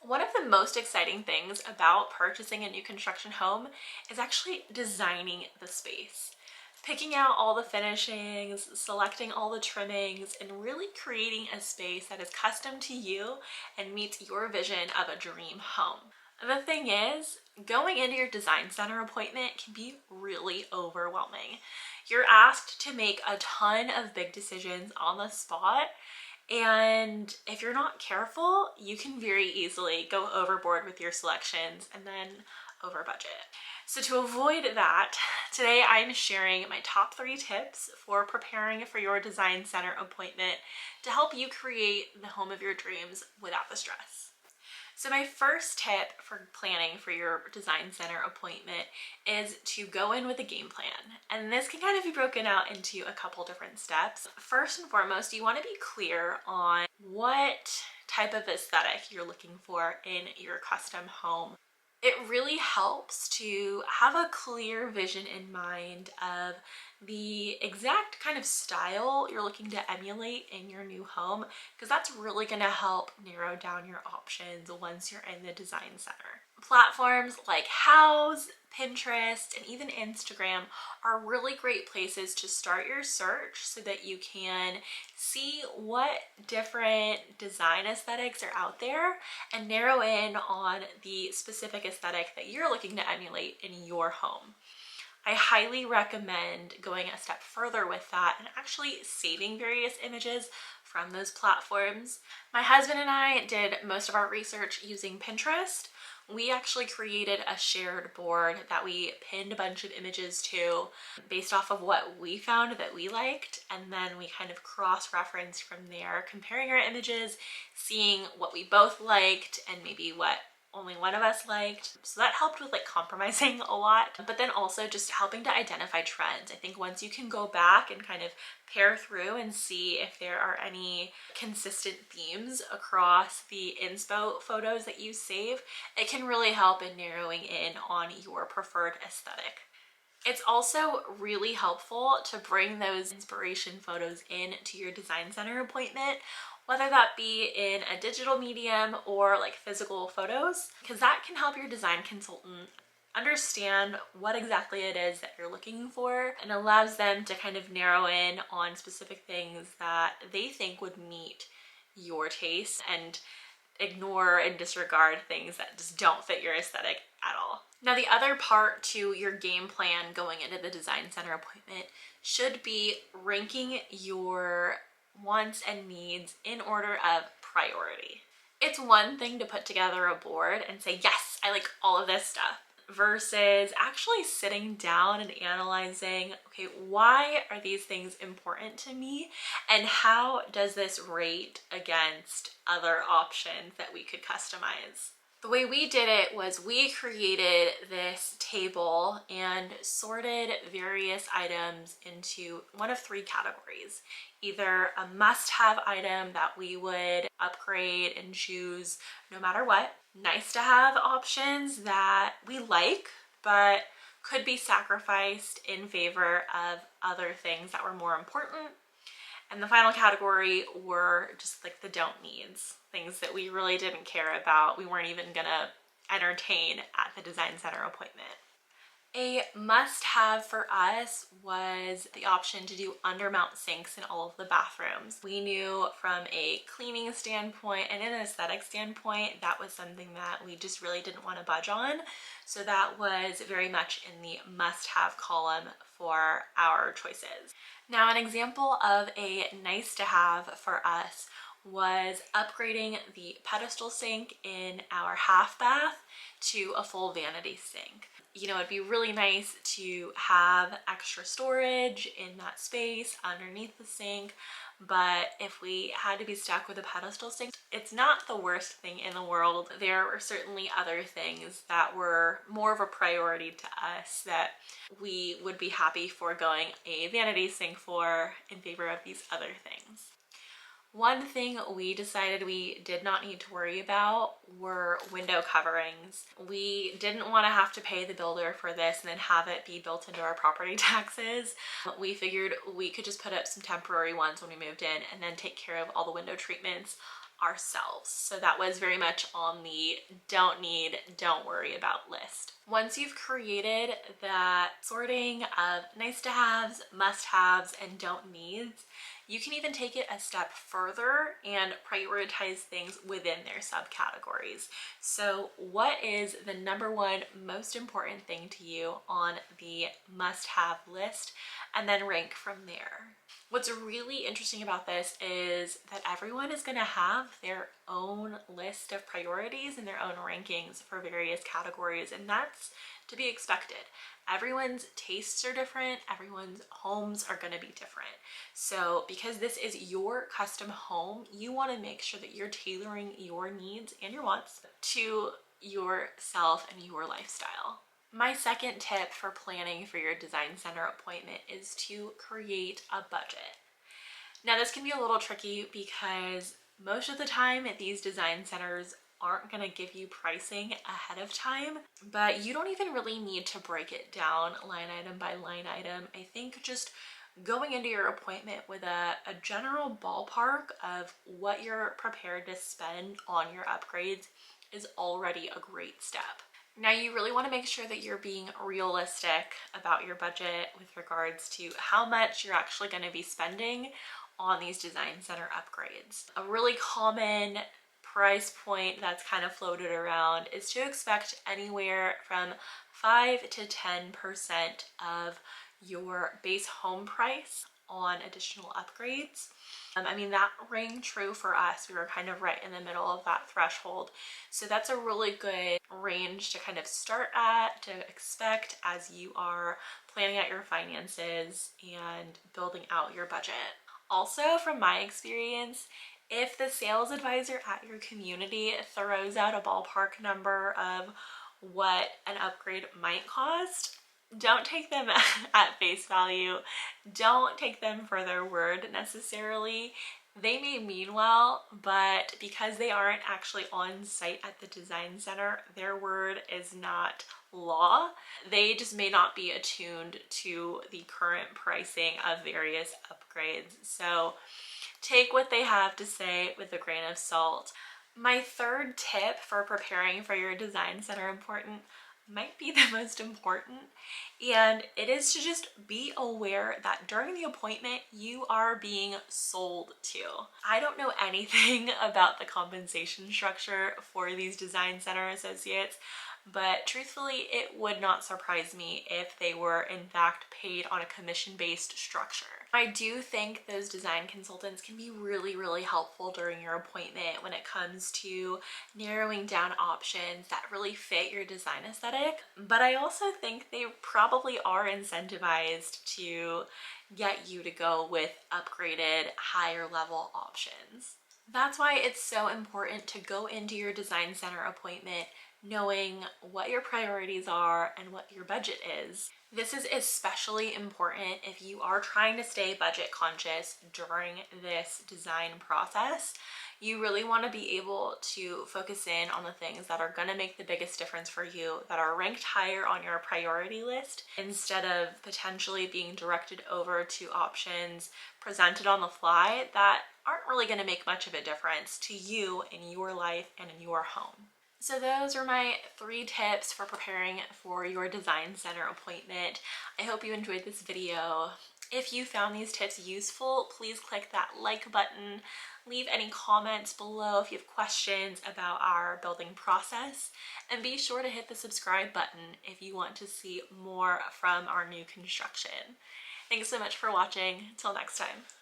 One of the most exciting things about purchasing a new construction home is actually designing the space. Picking out all the finishings, selecting all the trimmings, and really creating a space that is custom to you and meets your vision of a dream home. The thing is, going into your design center appointment can be really overwhelming. You're asked to make a ton of big decisions on the spot, and if you're not careful, you can very easily go overboard with your selections and then over budget. So to avoid that, today I'm sharing my top 3 tips for preparing for your design center appointment to help you create the home of your dreams without the stress. So my first tip for planning for your design center appointment is to go in with a game plan. And this can kind of be broken out into a couple different steps. First and foremost, you want to be clear on what type of aesthetic you're looking for in your custom home. It really helps to have a clear vision in mind of the exact kind of style you're looking to emulate in your new home, because that's really going to help narrow down your options once you're in the design center. Platforms like Houzz, Pinterest, and even Instagram are really great places to start your search so that you can see what different design aesthetics are out there and narrow in on the specific aesthetic that you're looking to emulate in your home. I highly recommend going a step further with that and actually saving various images from those platforms. My husband and I did most of our research using Pinterest. We actually created a shared board that we pinned a bunch of images to based off of what we found that we liked, and then we kind of cross-referenced from there, comparing our images, seeing what we both liked and maybe what only one of us liked. So that helped with like compromising a lot, but then also just helping to identify trends. I think once you can go back and kind of pair through and see if there are any consistent themes across the inspo photos that you save, it can really help in narrowing in on your preferred aesthetic. It's also really helpful to bring those inspiration photos in to your design center appointment, whether that be in a digital medium or like physical photos, because that can help your design consultant understand what exactly it is that you're looking for and allows them to kind of narrow in on specific things that they think would meet your taste and ignore and disregard things that just don't fit your aesthetic at all. Now, the other part to your game plan going into the design center appointment should be ranking your wants and needs in order of priority. It's one thing to put together a board and say, yes, I like all of this stuff, versus actually sitting down and analyzing, okay, why are these things important to me and how does this rate against other options that we could customize? The way we did it was we created this table and sorted various items into one of 3 categories. Either a must-have item that we would upgrade and choose no matter what, nice to have options that we like but could be sacrificed in favor of other things that were more important. And the final category were just like the don't needs, things that we really didn't care about. We weren't even gonna entertain at the design center appointment. A must-have for us was the option to do undermount sinks in all of the bathrooms. We knew from a cleaning standpoint and an aesthetic standpoint that was something that we just really didn't want to budge on. So that was very much in the must-have column for our choices. Now, an example of a nice-to-have for us was upgrading the pedestal sink in our half bath to a full vanity sink. You know, it'd be really nice to have extra storage in that space underneath the sink, but if we had to be stuck with a pedestal sink, it's not the worst thing in the world. There were certainly other things that were more of a priority to us that we would be happy foregoing a vanity sink for in favor of these other things. One thing we decided we did not need to worry about were window coverings. We didn't want to have to pay the builder for this and then have it be built into our property taxes. We figured we could just put up some temporary ones when we moved in and then take care of all the window treatments ourselves. So that was very much on the don't need, don't worry about list. Once you've created that sorting of nice to haves, must haves, and don't needs, you can even take it a step further and prioritize things within their subcategories. So what is the number one most important thing to you on the must-have list, and then rank from there. What's really interesting about this is that everyone is going to have their own list of priorities and their own rankings for various categories, and that's to be expected. Everyone's tastes are different, everyone's homes are going to be different. So because this is your custom home, you want to make sure that you're tailoring your needs and your wants to yourself and your lifestyle. My second tip for planning for your design center appointment is to create a budget. Now this can be a little tricky because most of the time these design centers aren't going to give you pricing ahead of time, but you don't even really need to break it down line item by line item. I think just going into your appointment with a general ballpark of what you're prepared to spend on your upgrades is already a great step. Now you really want to make sure that you're being realistic about your budget with regards to how much you're actually going to be spending on these design center upgrades. A really common price point that's kind of floated around is to expect anywhere from 5 to 10% of your base home price on additional upgrades. I mean, that rang true for us. We were kind of right in the middle of that threshold. So that's a really good range to kind of start at, to expect as you are planning out your finances and building out your budget. Also, from my experience, if the sales advisor at your community throws out a ballpark number of what an upgrade might cost, don't take them at face value. Don't take them for their word necessarily. They may mean well, but because they aren't actually on site at the design center, their word is not law. They just may not be attuned to the current pricing of various upgrades. So take what they have to say with a grain of salt. My third tip for preparing for your design center appointment might be the most important, and it is to just be aware that during the appointment you are being sold to. I don't know anything about the compensation structure for these design center associates, but truthfully it would not surprise me if they were in fact paid on a commission-based structure. I do think those design consultants can be really helpful during your appointment when it comes to narrowing down options that really fit your design aesthetic, but I also think they probably are incentivized to get you to go with upgraded, higher level options. That's why it's so important to go into your design center appointment knowing what your priorities are and what your budget is. This is especially important if you are trying to stay budget conscious during this design process. You really want to be able to focus in on the things that are going to make the biggest difference for you, that are ranked higher on your priority list, instead of potentially being directed over to options presented on the fly that aren't really going to make much of a difference to you in your life and in your home. So those are my 3 tips for preparing for your design center appointment. I hope you enjoyed this video. If you found these tips useful, please click that like button. Leave any comments below if you have questions about our building process, and be sure to hit the subscribe button if you want to see more from our new construction. Thanks so much for watching. Till next time.